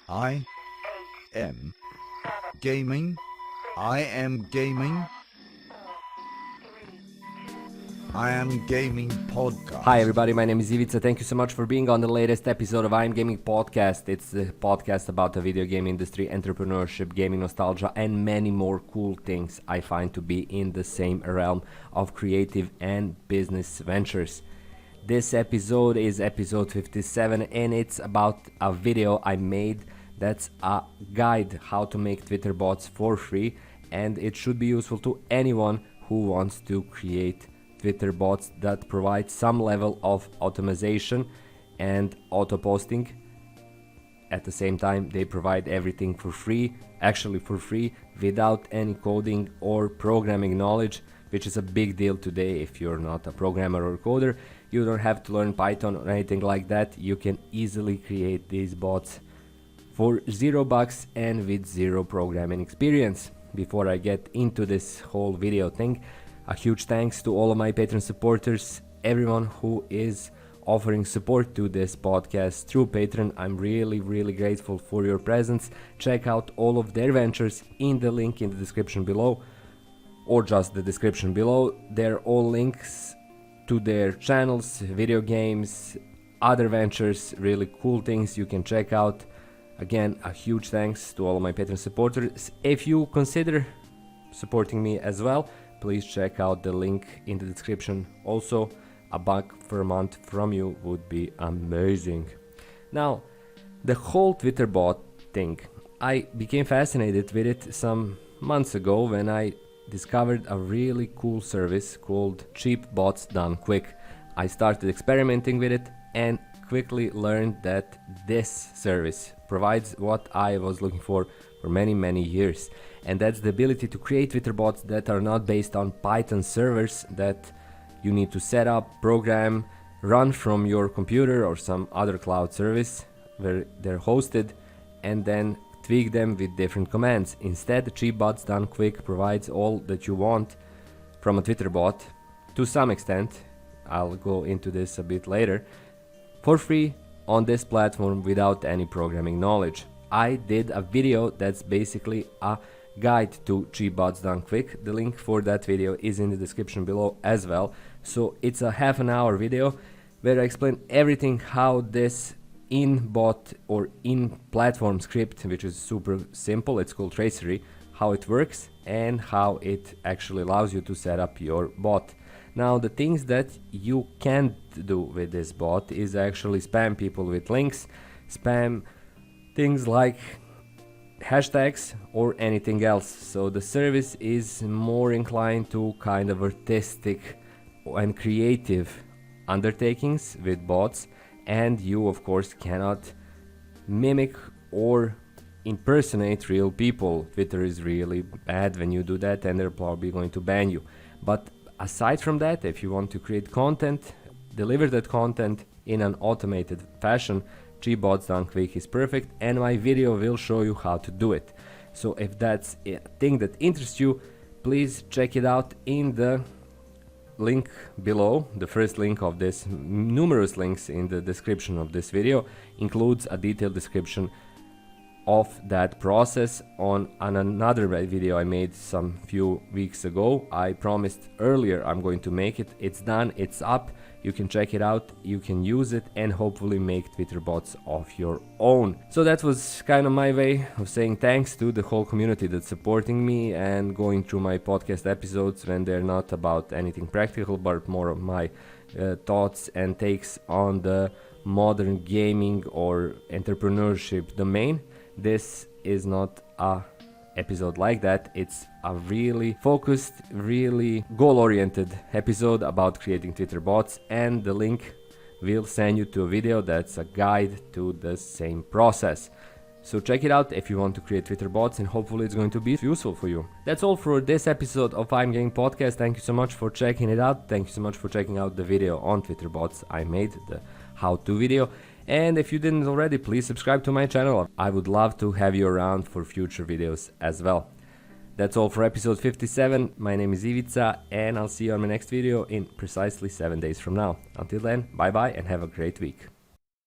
I am gaming. I am gaming. I am gaming podcast. Hi everybody, my name is Ivica. Thank you so much for being on the latest episode of I Am Gaming Podcast. It's the podcast about the video game industry, entrepreneurship, gaming nostalgia, and many more cool things I find to be in the same realm of creative and business ventures. This episode is episode 57 and it's about a video I made that's a guide how to make Twitter bots for free, and it should be useful to anyone who wants to create Twitter bots that provide some level of automation and auto posting. At the same time, they provide everything for free, actually for free, without any coding or programming knowledge, which is a big deal today. If you're not a programmer or coder, you don't have to learn Python or anything like that. You can easily create these bots for $0 and with zero programming experience. Before I get into this whole video thing, a huge thanks to all of my Patreon supporters, everyone who is offering support to this podcast through Patreon. I'm really grateful for your presence. Check out all of their ventures in the link in the description below, or just the description below. They're all links to their channels, video games, other ventures, really cool things you can check out. Again, a huge thanks to all of my Patreon supporters. If you consider supporting me as well, please check out the link in the description. Also, $1 per month from you would be amazing. Now, the whole Twitter bot thing, I became fascinated with it some months ago when I discovered a really cool service called Cheap Bots Done Quick. I started experimenting with it and quickly learned that this service provides what I was looking for many years, and that's the ability to create Twitter bots that are not based on Python servers that you need to set up, program, run from your computer or some other cloud service where they're hosted, and then tweak them with different commands. Instead, Cheap Bots Done Quick provides all that you want from a Twitter bot to some extent. I'll go into this a bit later, for free on this platform without any programming knowledge. I did a video that's basically a guide to Cheap Bots Done Quick. The link for that video is in the description below as well. So it's a half an hour video where I explain everything how this in-bot or in-platform script, which is super simple, it's called Tracery, how it works and how it actually allows you to set up your bot. Now, the things that you can't do with this bot is actually spam people with links, spam things like hashtags or anything else. So the service is more inclined to kind of artistic and creative undertakings with bots, and you of course cannot mimic or impersonate real people. Twitter is really bad when you do that, and they're probably going to ban you. But aside from that, if you want to create content, deliver that content in an automated fashion, Cheap Bots Done Quick is perfect, and my video will show you how to do it. So if that's a thing that interests you, please check it out in the link below. The first link of this, numerous links in the description of this video, includes a detailed description of that process on another video I made some few weeks ago. I promised earlier I'm going to make it. It's done, it's up. You can check it out, you can use it, and hopefully make Twitter bots of your own. So that was kind of my way of saying thanks to the whole community that's supporting me and going through my podcast episodes when they're not about anything practical but more of my thoughts and takes on the modern gaming or entrepreneurship domain. This is not a episode like that. It's a really focused, really goal-oriented episode about creating Twitter bots, and the link will send you to a video that's a guide to the same process. So check it out if you want to create Twitter bots, and hopefully it's going to be useful for you. That's all for this episode of I'm Gaming Podcast. Thank you so much for checking it out. Thank you so much for checking out the video on Twitter bots I made, the how-to video. And if you didn't already, please subscribe to my channel. I would love to have you around for future videos as well. That's all for episode 57. My name is Ivica, and I'll see you on my next video in precisely 7 days from now. Until then, bye bye and have a great week.